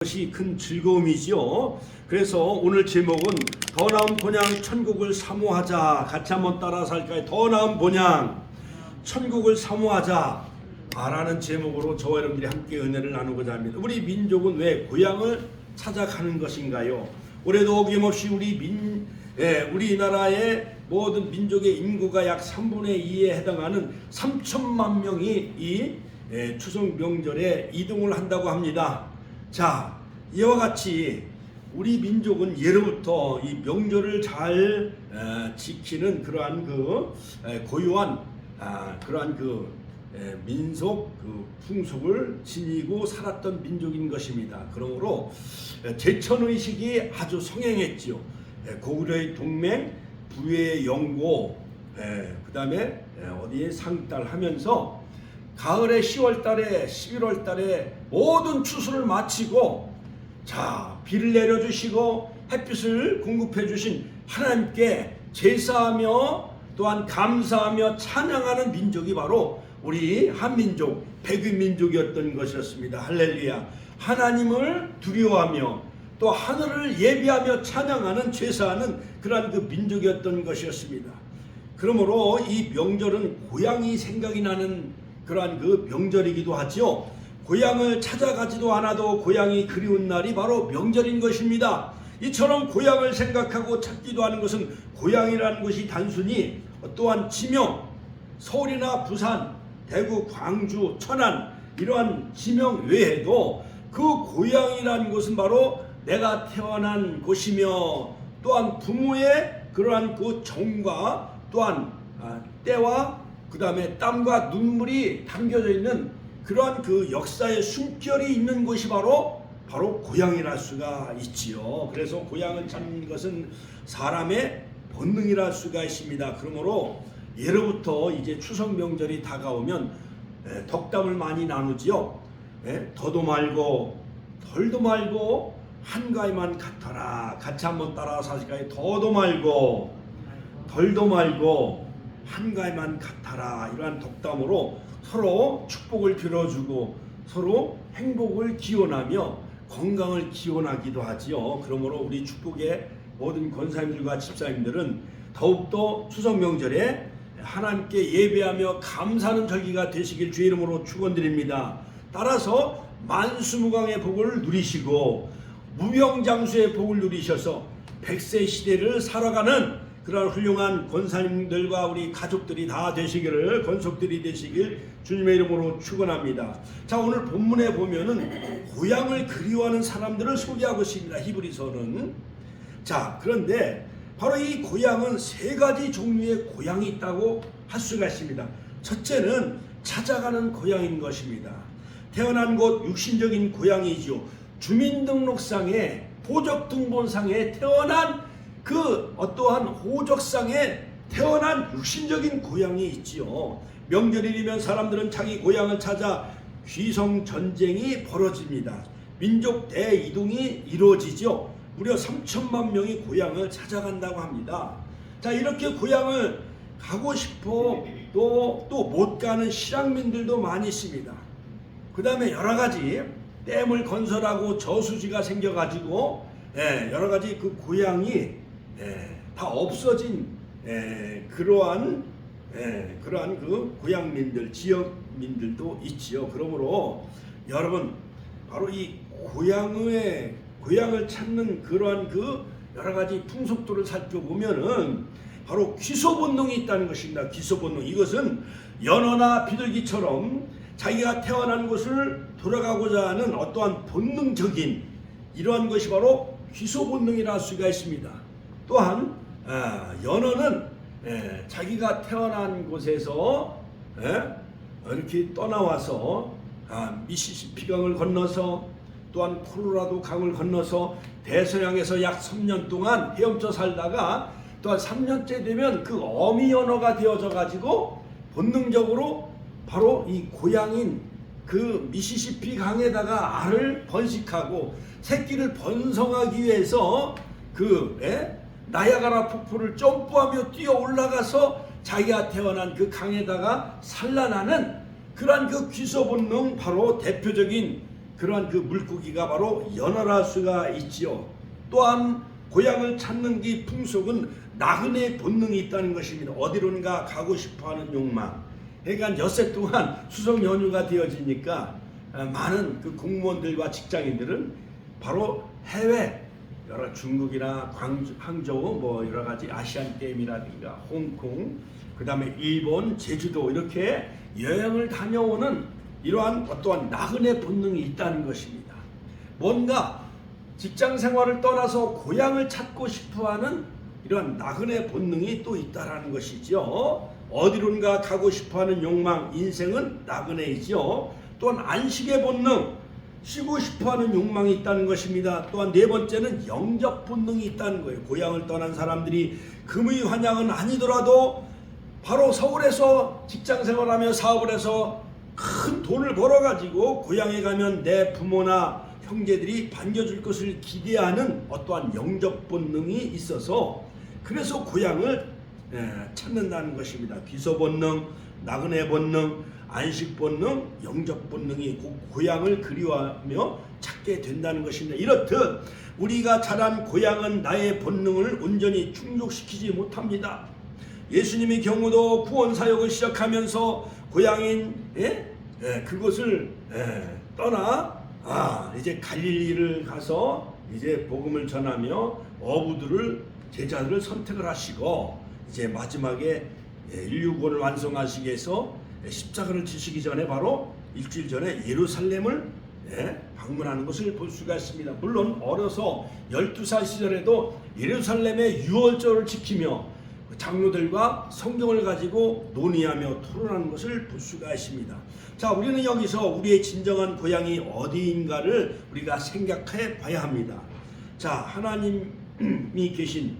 것이 큰 즐거움이지요. 그래서 오늘 제목은 더 나은 본향 천국을 사모하자. 같이 한번 따라서 할까요? 더 나은 본향 천국을 사모하자 라는 제목으로 저와 여러분들이 함께 은혜를 나누고자 합니다. 우리 민족은 왜 고향을 찾아가는 것인가요? 올해도 어김없이 우리나라의 모든 민족의 인구가 약 3분의 2에 해당하는 3천만 명이 이 추석 명절에 이동을 한다고 합니다. 자, 이와 같이 우리 민족은 예로부터 이 명절을 잘 지키는 그러한 고유한 그러한 민속 풍속을 지니고 살았던 민족인 것입니다. 그러므로 제천의식이 아주 성행했지요. 고구려의 동맹, 부의 영고, 그 다음에 어디에 상달 하면서 가을에 10월달에 11월달에 모든 추수를 마치고 비를 내려주시고 햇빛을 공급해 주신 하나님께 제사하며 또한 감사하며 찬양하는 민족이 바로 우리 한민족 백위민족이었던 것이었습니다. 할렐루야. 하나님을 두려워하며 또 하늘을 예비하며 찬양하는 제사하는 그러한 그 민족이었던 것이었습니다. 그러므로 이 명절은 고향이 생각이 나는 그러한 그 명절이기도 하죠. 고향을 찾아가지도 않아도 고향이 그리운 날이 바로 명절인 것입니다. 이처럼 고향을 생각하고 찾기도 하는 것은 고향이라는 것이 단순히 또한 지명, 서울이나 부산, 대구, 광주, 천안 이러한 지명 외에도 그 고향이라는 것은 바로 내가 태어난 곳이며 또한 부모의 그러한 그 정과 또한 때와 그 다음에 땀과 눈물이 담겨져 있는 그러한 그 역사의 숨결이 있는 곳이 바로 고향이랄 수가 있지요. 그래서 고향을 찾는 것은 사람의 본능이랄 수가 있습니다. 그러므로 예로부터 이제 추석 명절이 다가오면 덕담을 많이 나누지요. 더도 말고 덜도 말고 한가위만 같아라. 같이 한번 따라서 하실까요? 더도 말고 덜도 말고 한가위만 같아라. 이러한 덕담으로 서로 축복을 빌어주고 서로 행복을 기원하며 건강을 기원하기도 하지요. 그러므로 우리 축복의 모든 권사님들과 집사님들은 더욱더 추석 명절에 하나님께 예배하며 감사하는 절기가 되시길 주의 이름으로 축원드립니다. 따라서 만수무강의 복을 누리시고 무병장수의 복을 누리셔서 100세 시대를 살아가는 그런 훌륭한 권사님들과 우리 가족들이 다 되시기를, 권속들이 되시길 주님의 이름으로 축원합니다. 자, 오늘 본문에 보면은 고향을 그리워하는 사람들을 소개하고 있습니다. 히브리서는. 자, 그런데 바로 이 고향은 세 가지 종류의 고향이 있다고 할 수가 있습니다. 첫째는 찾아가는 고향인 것입니다. 태어난 곳 육신적인 고향이죠. 주민등록상에 호적등본상에 태어난 그 어떠한 호적상에 태어난 육신적인 고향이 있지요. 명절이면 사람들은 자기 고향을 찾아 귀성전쟁이 벌어집니다. 민족 대이동이 이루어지죠. 무려 3천만 명이 고향을 찾아간다고 합니다. 자, 이렇게 고향을 가고 싶어 또 못 가는 실향민들도 많이 있습니다. 그 다음에 여러 가지 댐을 건설하고 저수지가 생겨가지고 여러 가지 그 고향이 다 없어진 그러한 그 고향민들, 지역민들도 있지요. 그러므로 여러분 바로 이 고향을 찾는 그러한 그 여러 가지 풍속도를 살펴보면은 바로 귀소본능이 있다는 것입니다. 귀소본능. 이것은 연어나 비둘기처럼 자기가 태어난 곳을 돌아가고자 하는 어떠한 본능적인 이러한 것이 바로 귀소본능이라 할 수가 있습니다. 또한 연어는 자기가 태어난 곳에서 이렇게 떠나와서 미시시피 강을 건너서 또한 콜로라도 강을 건너서 대서양에서 약 3년 동안 헤엄쳐 살다가 또한 3년째 되면 그 어미 연어가 되어져 가지고 본능적으로 바로 이 고향인 그 미시시피 강에다가 알을 번식하고 새끼를 번성하기 위해서 나야가라 폭포를 점프하며 뛰어 올라가서 자기가 태어난 그 강에다가 산란하는 그러한 그 귀소 본능, 바로 대표적인 그러한 그 물고기가 바로 연어라 수가 있지요. 또한 고향을 찾는 이 풍속은 나그네 본능이 있다는 것입니다. 어디론가 가고 싶어하는 욕망. 그러니까 엿새 동안 추석 연휴가 되어지니까 많은 그 공무원들과 직장인들은 바로 해외 여러 중국이나 항저우 뭐 여러 가지 아시안 게임이라든가 홍콩 그 다음에 일본 제주도 이렇게 여행을 다녀오는 이러한 어떠한 나그네 본능이 있다는 것입니다. 뭔가 직장 생활을 떠나서 고향을 찾고 싶어하는 이러한 나그네 본능이 또 있다라는 것이죠. 어디론가 가고 싶어하는 욕망, 인생은 나그네이죠. 또한 안식의 본능, 쉬고 싶어하는 욕망이 있다는 것입니다. 또한 네 번째는 영접 본능이 있다는 거예요. 고향을 떠난 사람들이 금의 환양은 아니더라도 바로 서울에서 직장 생활하며 사업을 해서 큰 돈을 벌어가지고 고향에 가면 내 부모나 형제들이 반겨줄 것을 기대하는 어떠한 영접 본능이 있어서 그래서 고향을 찾는다는 것입니다. 귀소 본능, 나그네 본능, 안식 본능, 영접 본능이 고향을 그리워하며 찾게 된다는 것입니다. 이렇듯 우리가 자란 고향은 나의 본능을 온전히 충족시키지 못합니다. 예수님의 경우도 구원 사역을 시작하면서 고향인 그곳을 떠나 이제 갈릴리를 가서 이제 복음을 전하며 어부들을 제자들을 선택을 하시고 이제 마지막에 인류구원을 완성하시기 위해서 십자가를 지시기 전에 바로 일주일 전에 예루살렘을 방문하는 것을 볼 수가 있습니다. 물론 어려서 12살 시절에도 예루살렘의 유월절을 지키며 장로들과 성경을 가지고 논의하며 토론하는 것을 볼 수가 있습니다. 자, 우리는 여기서 우리의 진정한 고향이 어디인가를 우리가 생각해 봐야 합니다. 자, 하나님이 계신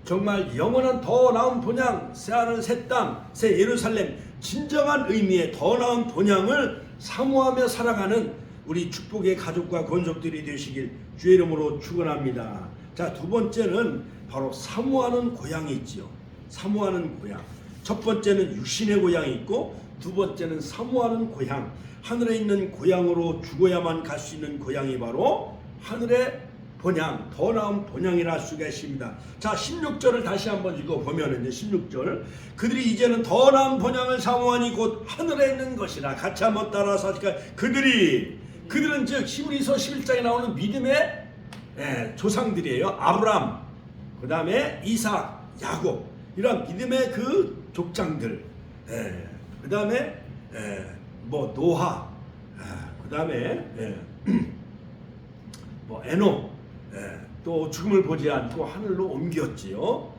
정말 영원한 더 나은 본향, 새하늘 새 땅, 새 예루살렘, 진정한 의미의 더 나은 본향을 사모하며 살아가는 우리 축복의 가족과 권속들이 되시길 주의 이름으로 축원합니다. 자, 두 번째는 바로 사모하는 고향이 있지요. 사모하는 고향. 첫 번째는 육신의 고향이 있고 두 번째는 사모하는 고향. 하늘에 있는 고향으로 죽어야만 갈 수 있는 고향이 바로 하늘의 본향, 더 나은 본향이라 할 수가 있습니다. 자, 16절을 다시 한번 읽어보면 16절 그들이 이제는 더 나은 본향을 사모하니 곧 하늘에 있는 것이라. 같이 한번 따라서 하니까 그들은 즉 히브리서 11장에 나오는 믿음의 조상들이에요. 아브람, 그 다음에 이삭, 야곱 이런 믿음의 그 족장들, 그 다음에 뭐 노아, 그 다음에 뭐 에녹, 또 죽음을 보지 않고 하늘로 옮겼지요.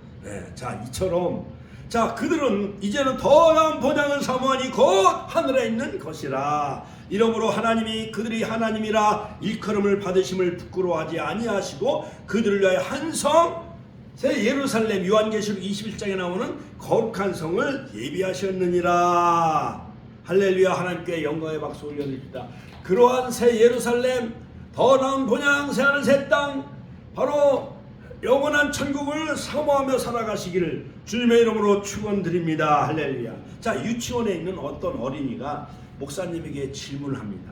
자, 이처럼 자 그들은 이제는 더 나은 본향을 사모하니 곧 하늘에 있는 것이라. 이러므로 하나님이 그들이 하나님이라 일컬음을 받으심을 부끄러워하지 아니하시고 그들을 위하여 한 성 새 예루살렘, 요한계시록 21장에 나오는 거룩한 성을 예비하셨느니라. 할렐루야. 하나님께 영광의 박수 올려드립니다. 그러한 새 예루살렘, 더 나은 본향, 새하늘 새 땅, 바로 영원한 천국을 사모하며 살아가시기를 주님의 이름으로 축원드립니다. 할렐루야. 자, 유치원에 있는 어떤 어린이가 목사님에게 질문을 합니다.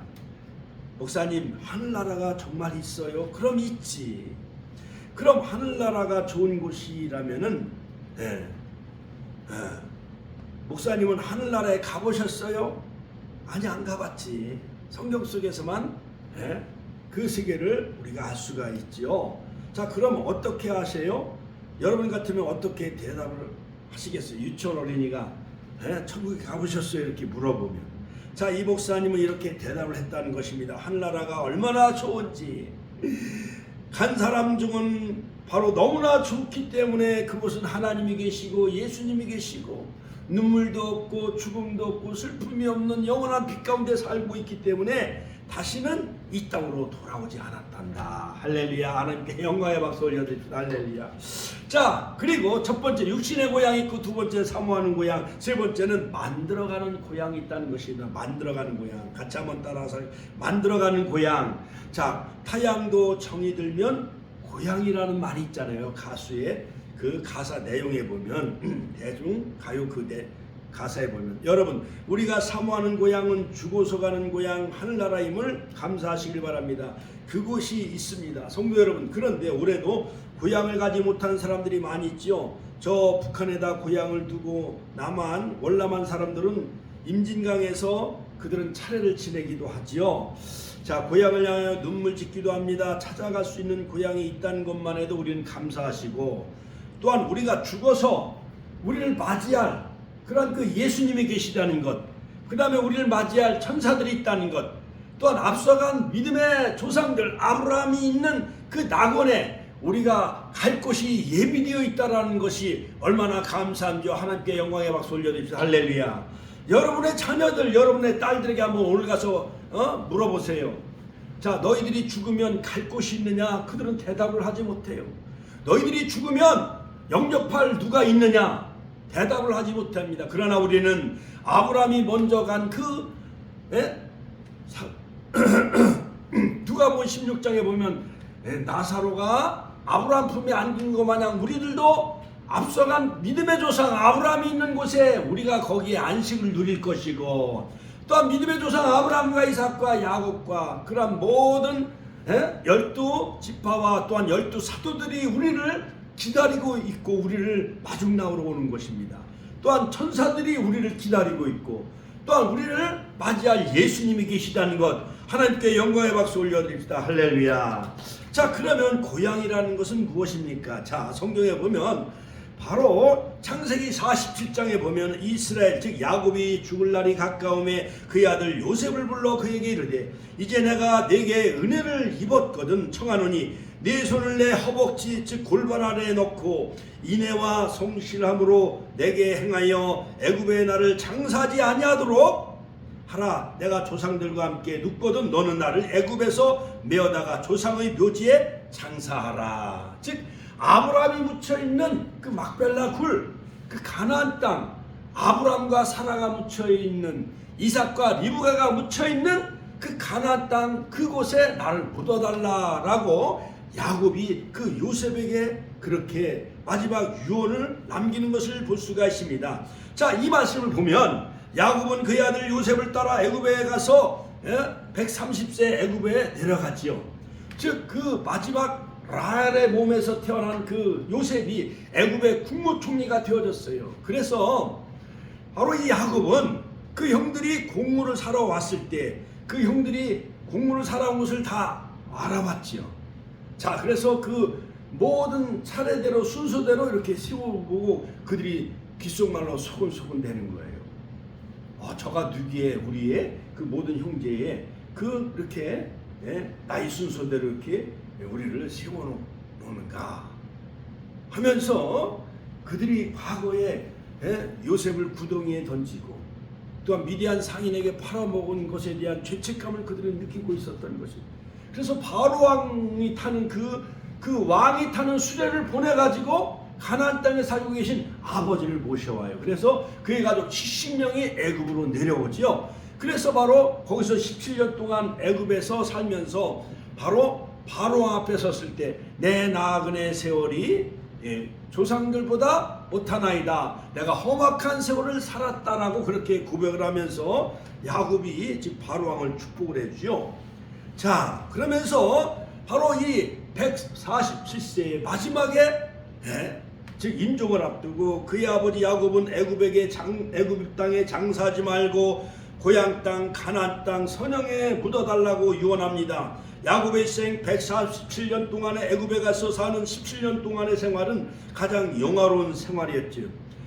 목사님, 하늘나라가 정말 있어요? 그럼 있지. 그럼 하늘나라가 좋은 곳이라면은 목사님은 하늘나라에 가보셨어요? 아니, 안 가봤지. 성경 속에서만 그 세계를 우리가 알 수가 있지요. 자, 그럼 어떻게 하세요? 여러분 같으면 어떻게 대답을 하시겠어요? 유치원 어린이가 천국에 가보셨어요? 이렇게 물어보면, 자, 이 목사님은 이렇게 대답을 했다는 것입니다. 하늘나라가 얼마나 좋은지, 간 사람 중은 바로 너무나 좋기 때문에 그곳은 하나님이 계시고 예수님이 계시고 눈물도 없고 죽음도 없고 슬픔이 없는 영원한 빛 가운데 살고 있기 때문에 다시는 이 땅으로 돌아오지 않았단다. 할렐루야. 하나님께 영광의 박수 올려드립니다. 할렐루야. 자, 그리고 첫 번째 육신의 고향이 있고 두 번째 사모하는 고향, 세 번째는 만들어가는 고향이 있다는 것입니다. 만들어가는 고향. 같이 한번 따라서 만들어가는 고향. 자, 타향도 정이 들면 고향이라는 말이 있잖아요. 가수의 그 가사 내용에 보면 대중 가요 그 가사에 보면 여러분 우리가 사모하는 고향은 죽어서 가는 고향 하늘나라임을 감사하시길 바랍니다. 그곳이 있습니다. 성도 여러분, 그런데 올해도 고향을 가지 못한 사람들이 많이 있죠. 저 북한에다 고향을 두고 남한 월남한 사람들은 임진강에서 그들은 차례를 지내기도 하지요. 자, 고향을 향하여 눈물 짓기도 합니다. 찾아갈 수 있는 고향이 있다는 것만 해도 우리는 감사하시고, 또한 우리가 죽어서 우리를 맞이할 그런 그 예수님이 계시다는 것, 그 다음에 우리를 맞이할 천사들이 있다는 것, 또한 앞서간 믿음의 조상들 아브라함이 있는 그 낙원에 우리가 갈 곳이 예비되어 있다는 것이 얼마나 감사한지요. 하나님께 영광의 박수 올려드립시다. 할렐루야. 여러분의 자녀들, 여러분의 딸들에게 한번 오늘 가서 물어보세요. 자, 너희들이 죽으면 갈 곳이 있느냐? 그들은 대답을 하지 못해요. 너희들이 죽으면 영접할 누가 있느냐? 대답을 하지 못합니다. 그러나 우리는 아브라함이 먼저 간 누가복음 16장에 보면 나사로가 아브라함 품에 안긴 것 마냥 우리들도 앞서간 믿음의 조상 아브라함이 있는 곳에 우리가 거기에 안식을 누릴 것이고, 또한 믿음의 조상 아브라함과 이삭과 야곱과 그런 모든 12지파와 또한 12사도들이 우리를 기다리고 있고 우리를 마중 나오러 오는 것입니다. 또한 천사들이 우리를 기다리고 있고, 또한 우리를 맞이할 예수님이 계시다는 것, 하나님께 영광의 박수 올려드립시다. 할렐루야. 자, 그러면 고향이라는 것은 무엇입니까? 자, 성경에 보면 바로 창세기 47장에 보면 이스라엘 즉 야곱이 죽을 날이 가까움에 그의 아들 요셉을 불러 그에게 이르되 이제 내가 네게 은혜를 입었거든 청하노니 네 손을 내 허벅지 즉 골반 아래에 넣고 인애와 성실함으로 내게 행하여 애굽의 나를 장사하지 아니하도록 하라. 내가 조상들과 함께 눕거든 너는 나를 애굽에서 메어다가 조상의 묘지에 장사하라. 즉 아브라함이 묻혀있는 그 막벨라 굴, 그 가나안 땅, 아브라함과 사라가 묻혀있는, 이삭과 리브가가 묻혀있는 그 가나안 땅, 그곳에 나를 묻어달라라고 야곱이 그 요셉에게 그렇게 마지막 유언을 남기는 것을 볼 수가 있습니다. 자, 이 말씀을 보면 야곱은 그의 아들 요셉을 따라 애굽에 가서 130세 애굽에 내려갔지요. 즉 그 마지막 라헬의 몸에서 태어난 그 요셉이 애굽의 국무총리가 되어졌어요. 그래서 바로 이 야곱은 그 형들이 곡물을 사러 왔을 때 그 형들이 곡물을 사러 온 것을 다 알아봤지요. 자, 그래서 그 모든 차례대로 순서대로 이렇게 세워보고 그들이 귓속말로 소곤소곤 대는 거예요. 저가 누기에 우리의 그 모든 형제의 그 이렇게 나이 순서대로 이렇게 우리를 세워놓는가 하면서 그들이 과거에 요셉을 구덩이에 던지고 또한 미디안 상인에게 팔아먹은 것에 대한 죄책감을 그들은 느끼고 있었던 것입니다. 그래서 바로 왕이 타는 그 왕이 타는 수레를 보내가지고 가나안 땅에 살고 계신 아버지를 모셔와요. 그래서 그의 가족 70명이 애굽으로 내려오지요. 그래서 바로 거기서 17년 동안 애굽에서 살면서 바로 왕 앞에 섰을 때 내 나그네 세월이 조상들보다 못하나이다. 내가 험악한 세월을 살았다라고 그렇게 고백을 하면서 야곱이 즉 바로왕을 축복을 해주죠. 자, 그러면서 바로 이 147세의 마지막에 즉 임종을 앞두고 그의 아버지 야곱은 애굽 땅에 장사하지 말고 고향 땅 가나안 땅 선양에 묻어달라고 유언합니다. 야곱의 생 147년 동안에 애굽에 가서 사는 17년 동안의 생활은 가장 영화로운 생활이었죠.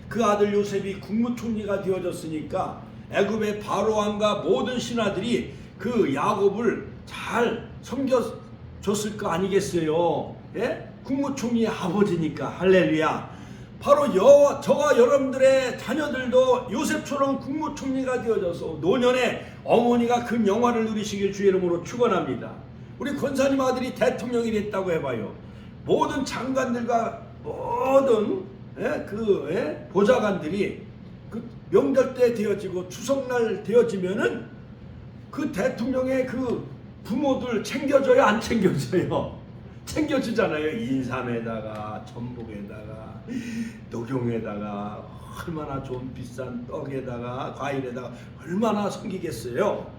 그 아들 요셉이 국무총리가 되어졌으니까 애굽의 바로왕과 모든 신하들이 그 야곱을 잘 섬겨줬을 거 아니겠어요? 국무총리의 아버지니까. 할렐루야. 바로 저와 여러분들의 자녀들도 요셉처럼 국무총리가 되어져서 노년에 어머니가 큰 영화를 누리시길 주의 이름으로 축원합니다. 우리 권사님 아들이 대통령이 됐다고 해봐요. 모든 장관들과 모든 보좌관들이 그 명절 때 되어지고 추석날 되어지면은 그 대통령의 그 부모들 챙겨줘요, 안 챙겨줘요? 챙겨주잖아요. 인삼에다가 전복에다가 녹용에다가 얼마나 좋은 비싼 떡에다가 과일에다가 얼마나 섬기겠어요.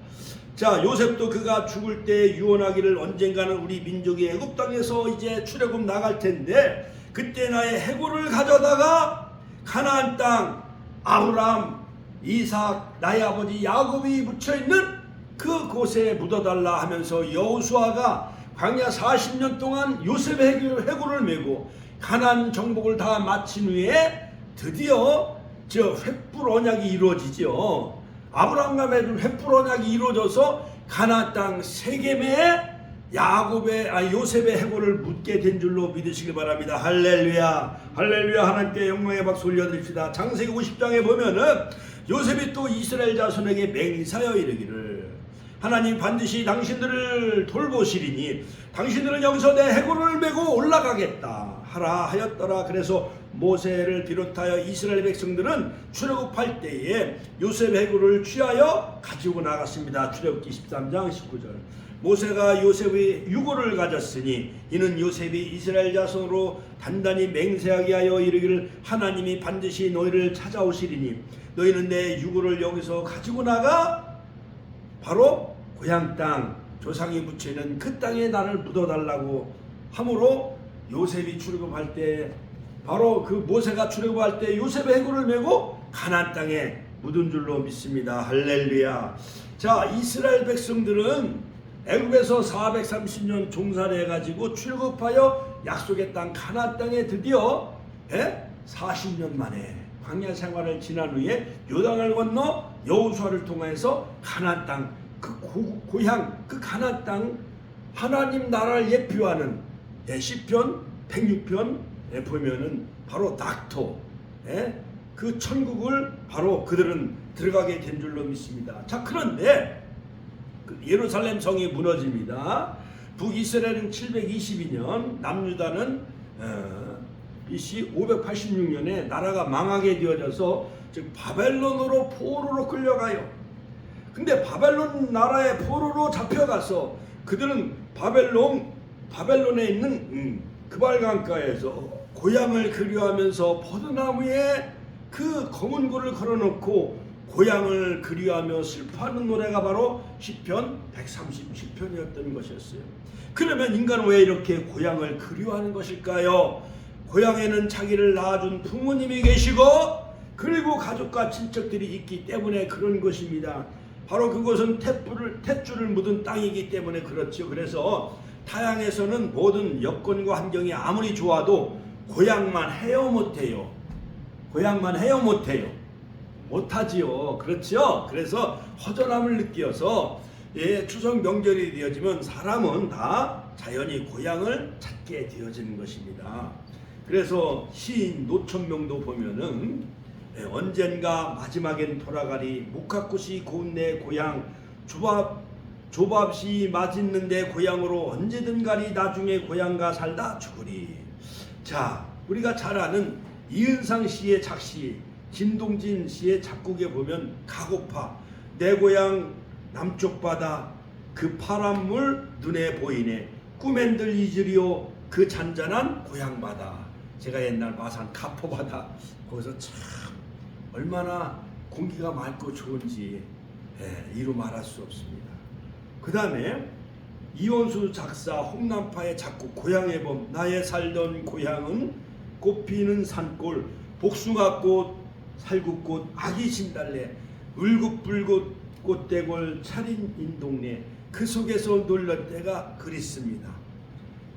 자, 요셉도 그가 죽을 때 유언하기를 언젠가는 우리 민족이 애굽 땅에서 이제 출애굽 나갈 텐데 그때 나의 해골을 가져다가 가나안 땅 아브라함, 이삭, 나의 아버지 야곱이 묻혀있는 그곳에 묻어달라 하면서 여호수아가 광야 40년 동안 요셉의 해골을 메고 가나안 정복을 다 마친 후에 드디어 저 횃불 언약이 이루어지죠. 아브라함과 맺은 횃불 언약이 이루어져서 가나안 땅 세겜에 요셉의 해골을 묻게 된 줄로 믿으시기 바랍니다. 할렐루야, 할렐루야. 하나님께 영광의 박수 올려드립시다. 창세기 50장에 보면은 요셉이 또 이스라엘 자손에게 맹세하여 이르기를 하나님 반드시 당신들을 돌보시리니 당신들은 여기서 내 해골을 메고 올라가겠다 하라 하였더라. 그래서 모세를 비롯하여 이스라엘 백성들은 출애굽할 때에 요셉 해골을 취하여 가지고 나갔습니다. 출애굽기 13장 19절. 모세가 요셉의 유고를 가졌으니 이는 요셉이 이스라엘 자손으로 단단히 맹세하게 하여 이르기를 하나님이 반드시 너희를 찾아오시리니 너희는 내 유고를 여기서 가지고 나가 바로 고향 땅 조상이 묻혀있는 그 땅에 나를 묻어달라고 하므로 요셉이 출애굽할 때 바로 그 모세가 출애굽할 때 요셉의 해골을 메고 가나안 땅에 묻은 줄로 믿습니다. 할렐루야. 자, 이스라엘 백성들은 애굽에서 430년 종살이 해가지고 출애굽하여 약속의 땅 가나안 땅에 드디어 40년 만에 광야 생활을 지난 후에 요단을 건너 여호수아를 통해서 가나안 땅 그 고향 그 가나안 땅 하나님 나라를 예표하는 시편 106편에 보면은 바로 낙토 그 천국을 바로 그들은 들어가게 된 줄로 믿습니다. 자, 그런데 예루살렘 성이 무너집니다. 북이스라엘은 722년, 남유다는 BC 586년에 나라가 망하게 되어져서 즉 바벨론으로 포로로 끌려가요. 근데 바벨론 나라의 포로로 잡혀가서 그들은 바벨론에 있는 그발강가에서 고향을 그리워하면서 포도나무에 그 검은 고를 걸어놓고 고향을 그리워하며 슬퍼하는 노래가 바로 시편 137편이었던 것이었어요. 그러면 인간은 왜 이렇게 고향을 그리워하는 것일까요? 고향에는 자기를 낳아준 부모님이 계시고 그리고 가족과 친척들이 있기 때문에 그런 것입니다. 바로 그곳은 탯줄을 묻은 땅이기 때문에 그렇죠. 그래서 타향에서는 모든 여건과 환경이 아무리 좋아도 고향만 헤어 못해요. 고향만 헤어 못해요. 못하지요. 그렇죠. 그래서 허전함을 느껴서 추석 명절이 되어지면 사람은 다 자연히 고향을 찾게 되어지는 것입니다. 그래서 시인 노천명도 보면은 언젠가 마지막엔 돌아가리 목화꽃이 고운 내 고향 조밥이 맛있는 내 고향으로 언제든 가리 나중에 고향가 살다 죽으리. 자, 우리가 잘 아는 이은상 씨의 작시 김동진 씨의 작곡에 보면 가고파 내 고향 남쪽 바다 그 파란 물 눈에 보이네 꿈엔들 잊으리오 그 잔잔한 고향 바다. 제가 옛날 마산 가포 바다 거기서 참 얼마나 공기가 맑고 좋은지 이루 말할 수 없습니다. 그 다음에 이원수 작사 홍남파의 작곡 고향의 봄 나의 살던 고향은 꽃피는 산골 복숭아꽃 살구꽃 아기 신달래 울긋불긋 꽃대골 차린 인동네 그 속에서 놀랄 때가 그립습니다.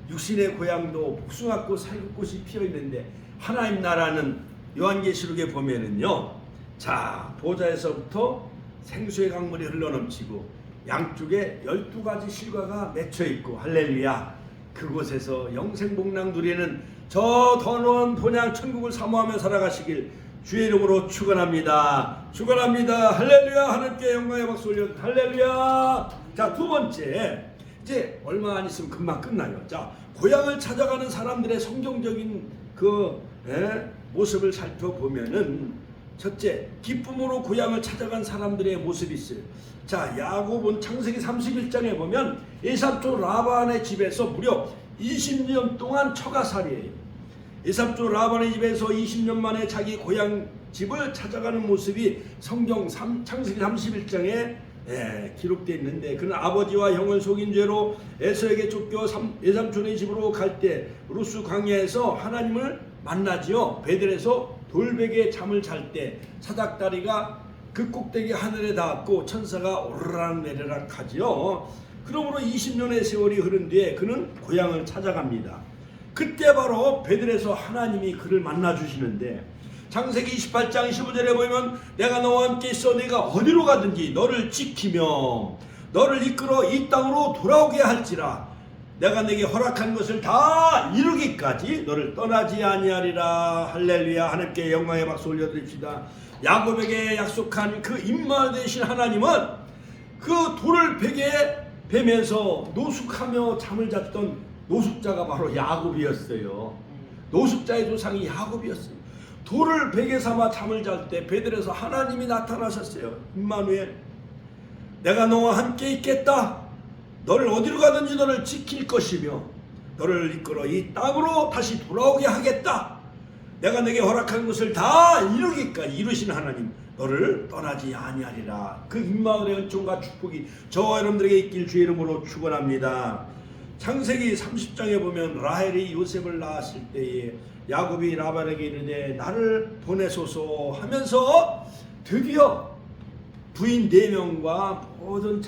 육신의 고향도 복숭아꽃 살구꽃이 피어있는데 하나님 나라는 요한계시록에 보면은요, 자 보좌에서부터 생수의 강물이 흘러넘치고 양쪽에 12가지 실과가 맺혀있고 할렐루야. 그곳에서 영생복락 누리는 저 더 높은 본향 천국을 사모하며 살아가시길 주의 이름으로 축원합니다. 축원합니다. 할렐루야. 하나님께 영광의 박수 올려 할렐루야. 자, 두 번째, 이제 얼마 안 있으면 금방 끝나요. 자, 고향을 찾아가는 사람들의 성경적인 모습을 살펴보면은 첫째, 기쁨으로 고향을 찾아간 사람들의 모습이 있어요. 자, 야곱은 창세기 31장에 보면 에삽 쪽 라반의 집에서 무려 20년 동안 처가살이에요. 이삼촌 라반의 집에서 20년 만에 자기 고향 집을 찾아가는 모습이 성경 창세기 31장에 기록되어 있는데, 그는 아버지와 형을 속인 죄로 에서에게 쫓겨 외삼촌의 집으로 갈 때 루스 광야에서 하나님을 만나지요. 베델에서 돌베개 잠을 잘 때 사닥다리가 그 꼭대기 하늘에 닿았고 천사가 오르락 내리락 하지요. 그러므로 20년의 세월이 흐른 뒤에 그는 고향을 찾아갑니다. 그때 바로 베델에서 하나님이 그를 만나 주시는데, 창세기 28장 15절에 보면 내가 너와 함께 있어 네가 어디로 가든지 너를 지키며 너를 이끌어 이 땅으로 돌아오게 할지라 내가 내게 허락한 것을 다 이루기까지 너를 떠나지 아니하리라. 할렐루야. 하나님께 영광의 박수 올려드립시다. 야곱에게 약속한 그 임마 되신 하나님은 그 돌을 베개에 베면서 노숙하며 잠을 잤던 노숙자가 바로 야곱이었어요. 노숙자의 조상이 야곱이었어요. 돌을 베개 삼아 잠을 잘 때 베델에서 하나님이 나타나셨어요. 임마누엘, 내가 너와 함께 있겠다. 너를 어디로 가든지 너를 지킬 것이며 너를 이끌어 이 땅으로 다시 돌아오게 하겠다. 내가 내게 허락한 것을 다 이루기까지 이루신 하나님, 너를 떠나지 아니하리라. 그 임마누엘의 은총과 축복이 저와 여러분들에게 있길 주의 이름으로 축원합니다. 창세기 30장에 보면 라헬이 요셉을 낳았을 때에 야곱이 라반에게 이르되 나를 보내소서 하면서 드디어 부인 4명과 모든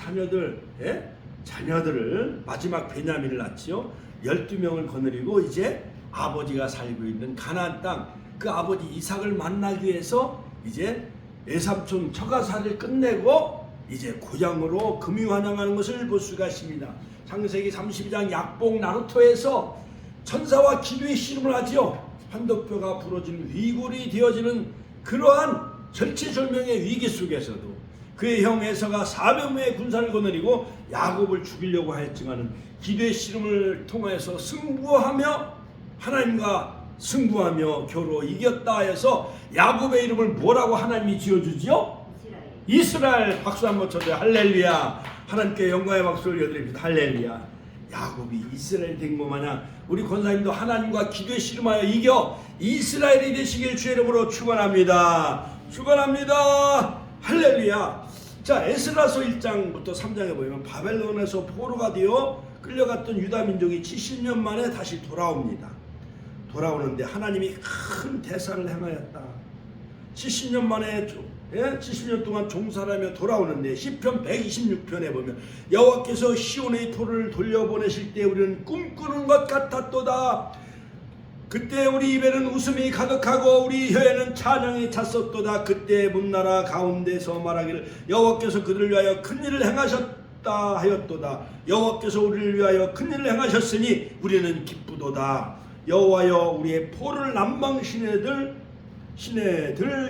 자녀들을 마지막 베냐민을 낳지요. 12명을 거느리고 이제 아버지가 살고 있는 가나안 땅, 그 아버지 이삭을 만나기 위해서 이제 외삼촌 처가살이를 끝내고 이제 고향으로 금유환영하는 것을 볼 수가 있습니다. 창세기 32장 약복 나루토에서 천사와 기도의 씨름을 하지요. 환덕뼈가 부러진 위골이 되어지는 그러한 절체절명의 위기 속에서도 그의 형 에서가 400명의 군사를 거느리고 야곱을 죽이려고 하였지만 기도의 씨름을 통해서 승부하며 하나님과 승부하며 겨루 이겼다 해서 야곱의 이름을 뭐라고 하나님이 지어주지요? 이스라엘. 박수 한번 쳐줘요. 할렐루야. 하나님께 영광의 박수를 올려드립니다. 할렐루야. 야곱이 이스라엘 된 것 마냥 우리 권사님도 하나님과 기도에 씨름하여 이겨 이스라엘이 되시길 주의 이름으로 축원합니다. 축원합니다. 할렐루야. 자, 에스라서 1장부터 3장에 보면 바벨론에서 포로가 되어 끌려갔던 유다 민족이 70년 만에 다시 돌아옵니다. 돌아오는데 하나님이 큰 대사를 행하였다. 70년 만에 70년 동안 종살하며 돌아오는데 시편 126편에 보면 여호와께서 시온의 토를 돌려보내실 때 우리는 꿈꾸는 것 같았도다. 그때 우리 입에는 웃음이 가득하고 우리 혀에는 찬양이 찼었도다. 그때 문나라 가운데서 말하기를 여호와께서 그들을 위하여 큰일을 행하셨다 하였도다. 여호와께서 우리를 위하여 큰일을 행하셨으니 우리는 기쁘도다. 여호와여 우리의 포를 남방 시내들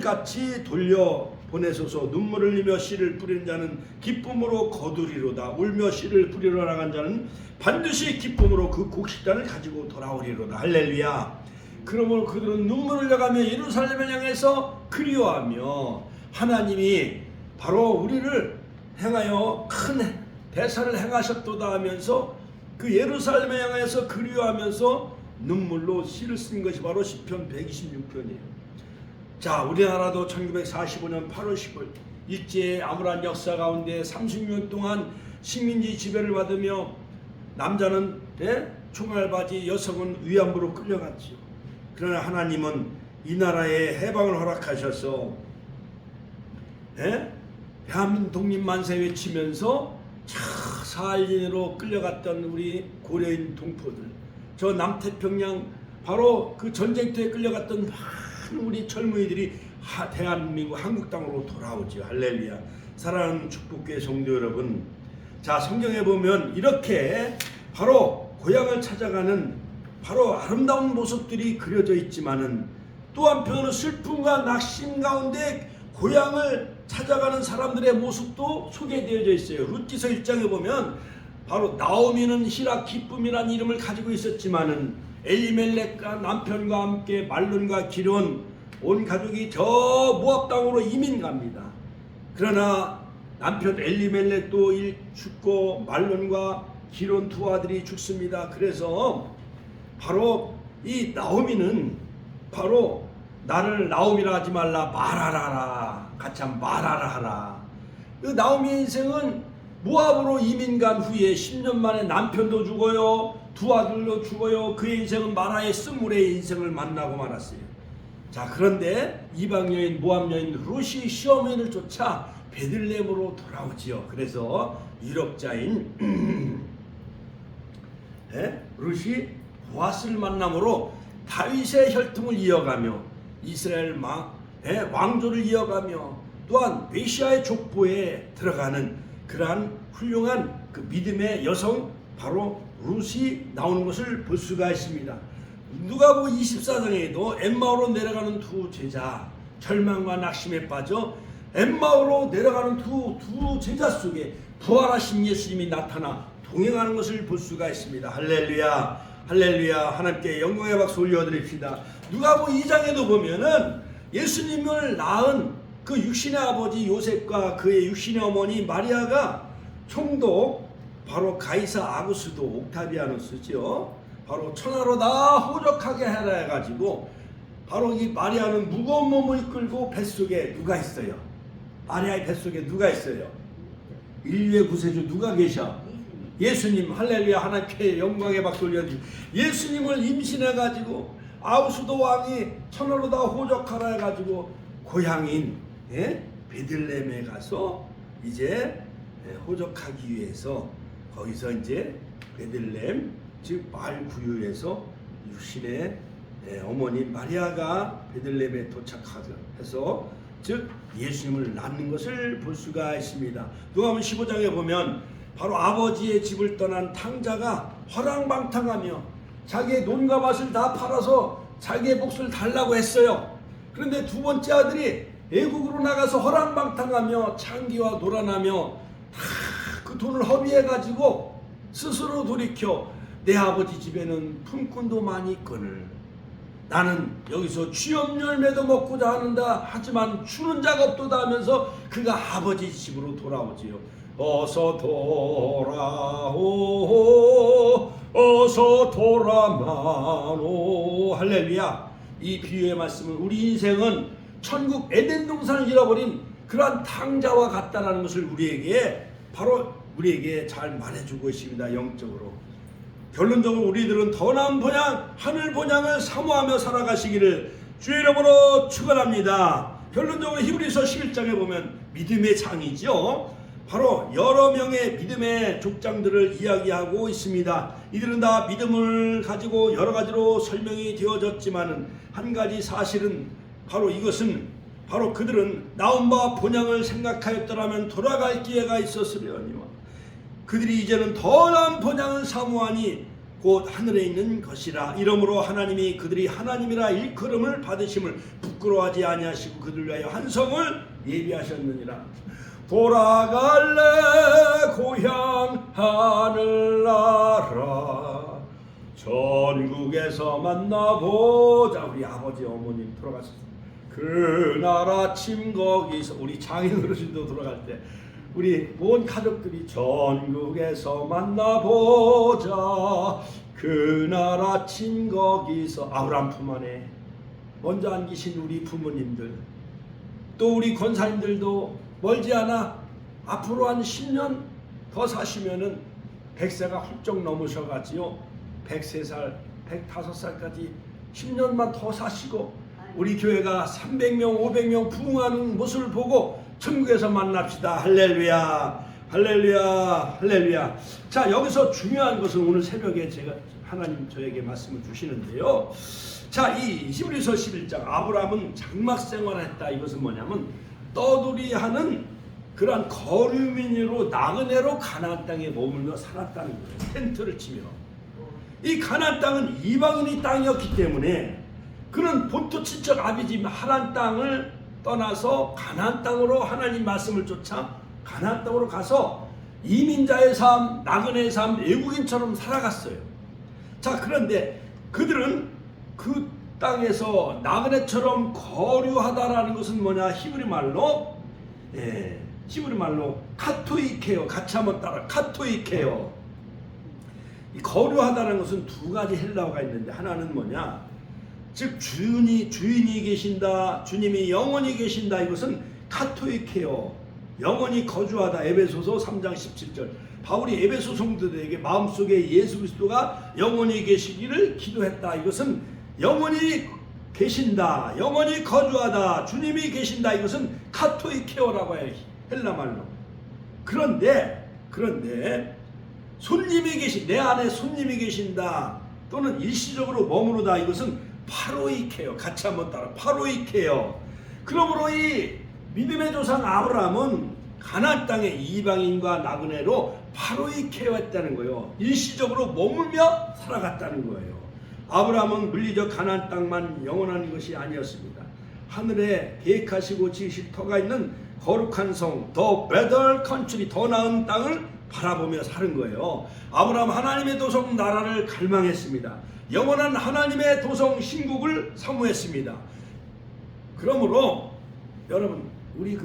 같이 돌려 보내소서. 눈물을 흘리며 씨를 뿌리는 자는 기쁨으로 거두리로다. 울며 씨를 뿌리러 나간 자는 반드시 기쁨으로 그 곡식단을 가지고 돌아오리로다. 할렐루야. 그러므로 그들은 눈물을 흘려가며 예루살렘을 향해서 그리워하며 하나님이 바로 우리를 향하여 큰 대사를 행하셨도다 하면서 그 예루살렘을 향해서 그리워하면서 눈물로 시를 쓴 것이 바로 시편 126편이에요. 자, 우리나라도 1945년 8월 10일 일제의 암울한 역사 가운데 30년 동안 식민지 지배를 받으며 남자는 총알바지, 여성은 위안부로 끌려갔지요. 그러나 하나님은 이 나라에 해방을 허락하셔서 대한민국 독립만세 외치면서 사할진으로 끌려갔던 우리 고려인 동포들, 저 남태평양 바로 그 전쟁터에 끌려갔던 많은 우리 젊은이들이 대한민국 한국 땅으로 돌아오죠. 할렐루야. 사랑하는 축복교회 성도 여러분, 자, 성경에 보면 이렇게 바로 고향을 찾아가는 바로 아름다운 모습들이 그려져 있지만은 또 한편으로 슬픔과 낙심 가운데 고향을 찾아가는 사람들의 모습도 소개되어져 있어요. 룻기서 1장에 보면 바로 나오미는 희락 기쁨이라는 이름을 가지고 있었지만은 엘리멜렉과 남편과 함께 말론과 기론 온 가족이 저 모압 땅으로 이민 갑니다. 그러나 남편 엘리멜렉도 죽고 말론과 기론 두 아들이 죽습니다. 그래서 바로 이 나오미는 바로 나를 나오미라 하지 말라 말하라라, 같이 한번 말하라 하라. 그 나오미의 인생은 모압으로 이민 간 후에 10년 만에 남편도 죽어요, 두 아들도 죽어요. 그의 인생은 마라의 스물의 인생을 만나고 말았어요. 자, 그런데 이방 여인 모압 여인 룻이 시어머니를 쫓아 베들레헴으로 돌아오지요. 그래서 유력자인 룻이 보아스를 만남으로 다윗의 혈통을 이어가며 이스라엘 왕조를 이어가며 또한 메시아의 족보에 들어가는 그러한 훌륭한 그 믿음의 여성 바로 룻이 나오는 것을 볼 수가 있습니다. 누가복음 24장에도 엠마오로 내려가는 두 제자, 절망과 낙심에 빠져 엠마오로 내려가는 두 제자 속에 부활하신 예수님이 나타나 동행하는 것을 볼 수가 있습니다. 할렐루야, 할렐루야. 하나님께 영광의 박수 올려드립시다. 누가복음 2장에도 보면은 예수님을 낳은 그 육신의 아버지 요셉과 그의 육신의 어머니 마리아가 총독 바로 가이사 아구스도 옥타비아누스죠. 바로 천하로 다 호적하게 하라 해가지고 바로 이 마리아는 무거운 몸을 이끌고 뱃속에 누가 있어요? 마리아의 뱃속에 누가 있어요? 인류의 구세주 누가 계셔? 예수님. 할렐루야. 하나님께 영광의 박수 올려드립니다. 예수님을 임신해가지고 아우스도 왕이 천하로 다 호적하라 해가지고 고향인 베들레헴에 가서 이제 호적하기 위해서 거기서 이제 베들레헴 즉 마을 구유에서 육신의 어머니 마리아가 베들레헴에 도착해서 즉 예수님을 낳는 것을 볼 수가 있습니다. 누가복음 15장에 보면 바로 아버지의 집을 떠난 탕자가 허랑방탕하며 자기의 논과 밭을 다 팔아서 자기의 몫을 달라고 했어요. 그런데 두 번째 아들이 애국으로 나가서 허랑방탕하며 창기와 노란하며 다 그 돈을 허비해가지고 스스로 돌이켜 내 아버지 집에는 품꾼도 많이 있거늘 나는 여기서 취업 열매도 먹고자 하는다. 하지만 주는 자가 없도다 하면서 그가 아버지 집으로 돌아오지요. 어서 돌아오, 어서 돌아마노. 할렐루야. 이 비유의 말씀은 우리 인생은 천국 에덴 동산을 잃어버린 그러한 탕자와 같다라는 것을 우리에게 잘 말해주고 있습니다. 영적으로. 결론적으로 우리들은 더 나은 본향, 하늘 본향을 사모하며 살아가시기를 주의 이름으로 축원합니다. 결론적으로 히브리서 11장에 보면 믿음의 장이죠. 바로 여러 명의 믿음의 족장들을 이야기하고 있습니다. 이들은 다 믿음을 가지고 여러 가지로 설명이 되어졌지만은 한 가지 사실은 바로 이것은 바로 그들은 나온 바 본향을 생각하였더라면 돌아갈 기회가 있었으려니와 그들이 이제는 더 나은 본향을 사모하니 곧 하늘에 있는 것이라. 이러므로 하나님이 그들이 하나님이라 일컬음을 받으심을 부끄러워하지 아니하시고 그들 위하여 한 성을 예비하셨느니라. 돌아갈래 고향 하늘나라 전국에서 만나보자. 우리 아버지 어머님 돌아가셨습니다. 그날 아침 거기서 우리 장인 어르신도 돌아갈 때 우리 온 가족들이 전국에서 만나보자. 그날 아침 거기서 아브라함 품 안에 먼저 안기신 우리 부모님들 또 우리 권사님들도 멀지 않아 앞으로 한 10년 더 사시면은 100세가 훌쩍 넘으셔가지요. 103살, 105살까지 10년만 더 사시고 우리 교회가 300명, 500명 부흥하는 모습을 보고 천국에서 만납시다. 할렐루야, 할렐루야, 할렐루야. 자, 여기서 중요한 것은 오늘 새벽에 제가 하나님 저에게 말씀을 주시는데요. 자, 이 히브리서 11장 아브라함은 장막 생활을 했다. 이것은 뭐냐면 떠돌이하는 그러한 거류민으로 나그네로 가나안 땅에 머물며 살았다는 거예요. 텐트를 치며. 이 가나안 땅은 이방인의 땅이었기 때문에 그는 본토 친척 아비집 하란 땅을 떠나서 가나안 땅으로 하나님 말씀을 쫓아 가나안 땅으로 가서 이민자의 삶, 나그네의 삶, 외국인처럼 살아갔어요. 자, 그런데 그들은 그 땅에서 나그네처럼 거류하다라는 것은 뭐냐? 히브리 말로 히브리 말로 카토이케요. 같이 한번 따라 카토이케요. 이 거류하다는 것은 두 가지 헬라어가 있는데 하나는 뭐냐? 즉 주인이 계신다, 주님이 영원히 계신다. 이것은 카토이케요. 영원히 거주하다. 에베소서 3장 17절. 바울이 에베소 성도들에게 마음속에 예수 그리스도가 영원히 계시기를 기도했다. 이것은 영원히 계신다, 영원히 거주하다, 주님이 계신다. 이것은 카토이케오라고 해요. 헬라말로. 그런데 손님이 내 안에 손님이 계신다 또는 일시적으로 머무르다. 이것은 파로이케요. 같이 한번 따라. 파로이케요. 그러므로 이 믿음의 조상 아브라함은 가나안 땅의 이방인과 나그네로 파로이케요 했다는 거예요. 일시적으로 머물며 살아갔다는 거예요. 아브라함은 물리적 가나안 땅만 영원한 것이 아니었습니다. 하늘에 계획하시고 지으실 터가 있는 거룩한 성, 더 better country, 더 나은 땅을 바라보며 사는 거예요. 아브라함 하나님의 도성 나라를 갈망했습니다. 영원한 하나님의 도성 신국을 사모했습니다. 그러므로 여러분 우리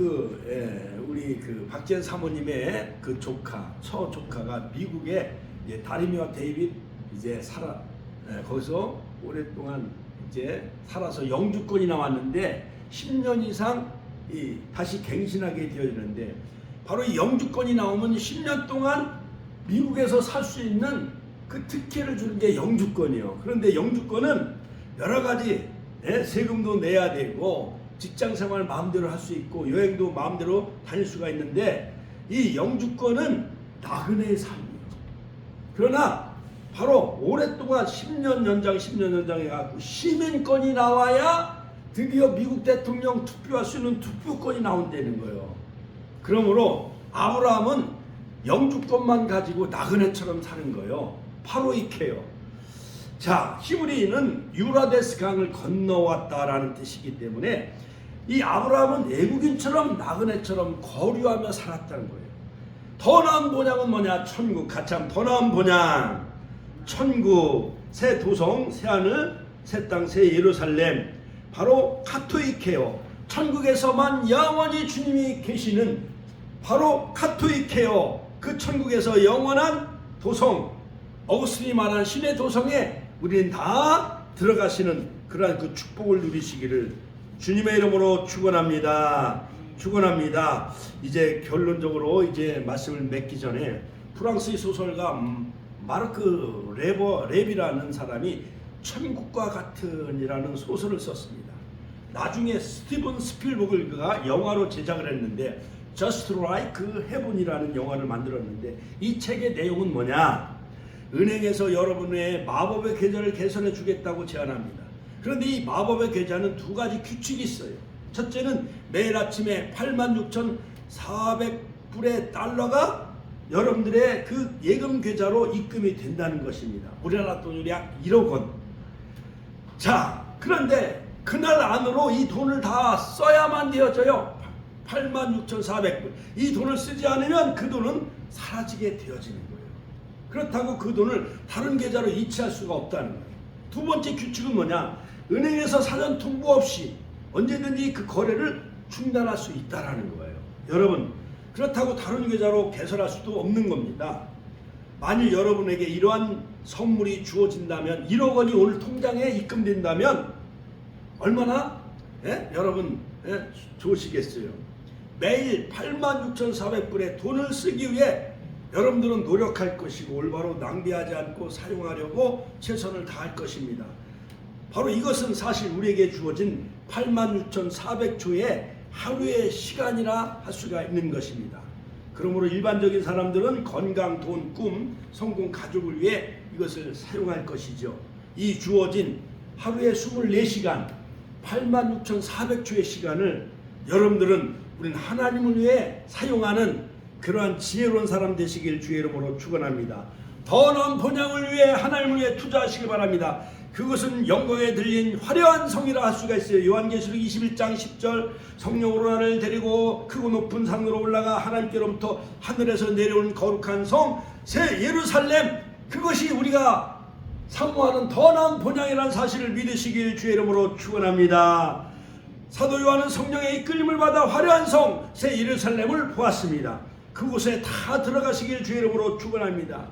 박지현 사모님의 그 처조카가 미국에 다리미와 데이빗 이제 거기서 오랫동안 이제 살아서 영주권이 나왔는데 10년 이상 다시 갱신하게 되어지는데 바로 이 영주권이 나오면 10년 동안 미국에서 살 수 있는 그 특혜를 주는 게 영주권이에요. 그런데 영주권은 여러 가지 세금도 내야 되고 직장생활 마음대로 할 수 있고 여행도 마음대로 다닐 수가 있는데 이 영주권은 나그네의 삶이에요. 그러나 바로 오랫동안 10년 연장 해갖고 시민권이 나와야 드디어 미국 대통령 투표할 수 있는 투표권이 나온다는 거예요. 그러므로 아브라함은 영주권만 가지고 나그네처럼 사는 거예요. 파로이케요. 자, 히브리인은 유라데스 강을 건너왔다라는 뜻이기 때문에 이 아브라함은 외국인처럼 나그네처럼 거류하며 살았다는 거예요. 더 나은 본향은 뭐냐? 천국. 같이 한번 더 나은 본향. 천국, 새 도성, 새 하늘, 새 땅, 새 예루살렘. 바로 카토이케요. 천국에서만 영원히 주님이 계시는 바로 카토이케요. 그 천국에서 영원한 도성, 어거스틴이 말한 신의 도성에 우리는 다 들어가시는 그러한 그 축복을 누리시기를 주님의 이름으로 축원합니다. 축원합니다. 이제 결론적으로 이제 말씀을 맺기 전에 프랑스의 소설가 마르크 레비라는 사람이 천국과 같은이라는 소설을 썼습니다. 나중에 스티븐 스필버그가 영화로 제작을 했는데 Just Like Heaven이라는 영화를 만들었는데 이 책의 내용은 뭐냐? 은행에서 여러분의 마법의 계좌를 개선해 주겠다고 제안합니다. 그런데 이 마법의 계좌는 두 가지 규칙이 있어요. 첫째는 매일 아침에 86,400불의 달러가 여러분들의 그 예금 계좌로 입금이 된다는 것입니다. 우리나라 돈으로 약 1억 원. 자, 그런데 그날 안으로 이 돈을 다 써야만 되어져요. 86,400불. 이 돈을 쓰지 않으면 그 돈은 사라지게 되어지는 거예요. 그렇다고 그 돈을 다른 계좌로 이체할 수가 없다는 거예요. 두 번째 규칙은 뭐냐? 은행에서 사전 통보 없이 언제든지 그 거래를 중단할 수 있다라는 거예요. 여러분, 그렇다고 다른 계좌로 개설할 수도 없는 겁니다. 만일 여러분에게 이러한 선물이 주어진다면 1억 원이 오늘 통장에 입금된다면 얼마나 여러분 좋으시겠어요. 매일 86,400불의 돈을 쓰기 위해 여러분들은 노력할 것이고 올바로 낭비하지 않고 사용하려고 최선을 다할 것입니다. 바로 이것은 사실 우리에게 주어진 86,400초의 하루의 시간이라 할 수가 있는 것입니다. 그러므로 일반적인 사람들은 건강, 돈, 꿈, 성공, 가족을 위해 이것을 사용할 것이죠. 이 주어진 하루의 24시간, 86,400초의 시간을 여러분들은 우리는 하나님을 위해 사용하는 그러한 지혜로운 사람 되시길 주의 이름으로 축원합니다. 더 나은 본향을 위해 하나님을 위해 투자하시길 바랍니다. 그것은 영광에 들린 화려한 성이라 할 수가 있어요. 요한계시록 21장 10절 성령으로 나를 데리고 크고 높은 산으로 올라가 하나님께로부터 하늘에서 내려온 거룩한 성 새 예루살렘, 그것이 우리가 사모하는 더 나은 본향이라는 사실을 믿으시길 주의 이름으로 축원합니다. 사도 요한은 성령의 이끌림을 받아 화려한 성 새 예루살렘을 보았습니다. 그곳에 다 들어가시길 주의 이름으로 축원합니다.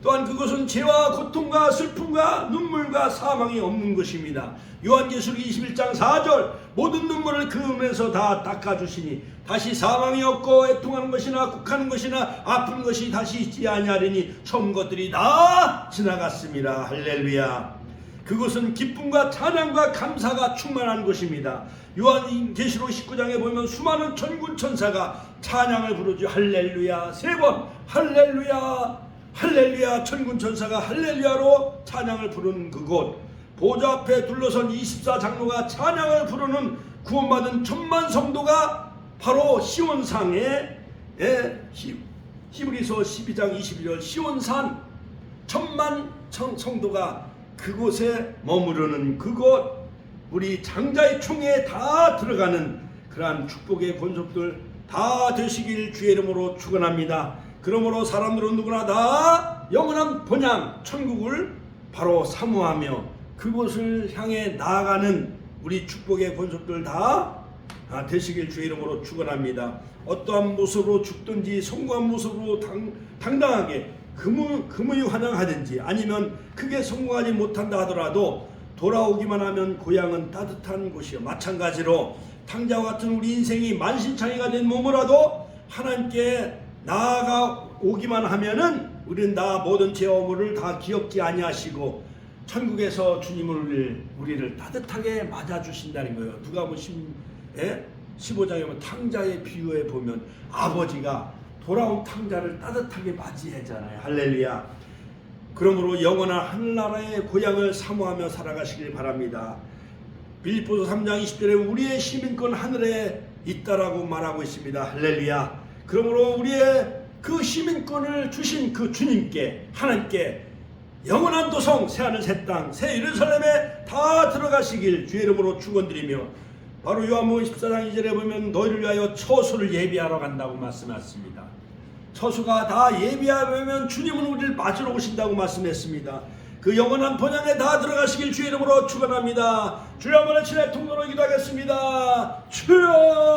또한 그것은 죄와 고통과 슬픔과 눈물과 사망이 없는 것입니다. 요한계시록 21장 4절 모든 눈물을 그 은에서 다 닦아주시니 다시 사망이 없고 애통하는 것이나 곡하는 것이나 아픈 것이 다시 있지 아니하리니 처음 것들이 다 지나갔습니다. 할렐루야. 그것은 기쁨과 찬양과 감사가 충만한 것입니다. 요한계시록 19장에 보면 수많은 천군 천사가 찬양을 부르죠. 할렐루야. 3번 할렐루야 할렐루야. 천군 천사가 할렐루야로 찬양을 부르는 그곳, 보좌 앞에 둘러선 24장로가 찬양을 부르는 구원받은 천만 성도가 바로 시온상에 히브리서 12장 21절 시온산 천만 성도가 그곳에 머무르는 그곳, 우리 장자의 총에 다 들어가는 그러한 축복의 권속들 다 되시길 주의 이름으로 축원합니다. 그러므로 사람들은 누구나 다 영원한 본향 천국을 바로 사모하며 그곳을 향해 나아가는 우리 축복의 권속들 다 되시길 주의 이름으로 축원합니다. 어떠한 모습으로 죽든지 성공한 모습으로 당당하게 금의 환영하든지 아니면 크게 성공하지 못한다 하더라도 돌아오기만 하면 고향은 따뜻한 곳이요. 마찬가지로 탕자와 같은 우리 인생이 만신창이가 된 몸으로도 하나님께 나아가오기만 하면은 우리는 다 모든 죄와 허물을 다 기억지 아니하시고 천국에서 주님을 우리를 따뜻하게 맞아주신다는 거예요. 누가복음 15장에 보면 탕자의 비유에 보면 아버지가 돌아온 탕자를 따뜻하게 맞이하잖아요. 할렐루야. 그러므로 영원한 하늘나라의 고향을 사모하며 살아가시길 바랍니다. 빌립보서 3장 20절에 우리의 시민권 하늘에 있다라고 말하고 있습니다. 할렐루야. 그러므로 우리의 그 시민권을 주신 그 주님께 하나님께 영원한 도성 새하늘 새 땅 새 예루살렘에 다 들어가시길 주의 이름으로 축원드리며 바로 요한복음 14장 2절에 보면 너희를 위하여 처소를 예비하러 간다고 말씀했습니다. 처소가 다 예비하면 주님은 우리를 맞으러 오신다고 말씀했습니다. 그 영원한 본향에 다 들어가시길 주의 이름으로 축원합니다. 주여 한번 친히 통로로 기도하겠습니다. 주여